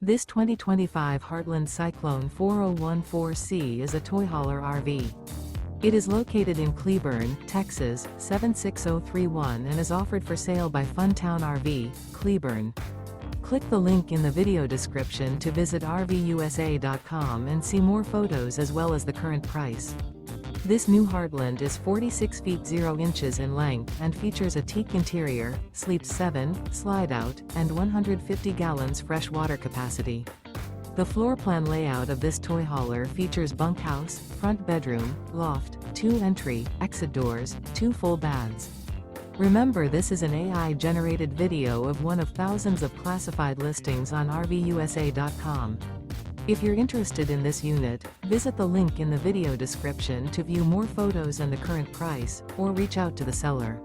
This 2025 Heartland Cyclone 4014C is a toy hauler RV. It is located in Cleburne, Texas, 76031 and is offered for sale by Funtown RV, Cleburne. Click the link in the video description to visit RVUSA.com and see more photos as well as the current price. This new Heartland is 46 feet 0 inches in length and features a teak interior, sleeps 7, slide-out, and 150 gallons fresh water capacity. The floor plan layout of this toy hauler features bunkhouse, front bedroom, loft, 2 entry, exit doors, 2 full baths. Remember, this is an AI-generated video of one of thousands of classified listings on RVUSA.com. If you're interested in this unit, visit the link in the video description to view more photos and the current price, or reach out to the seller.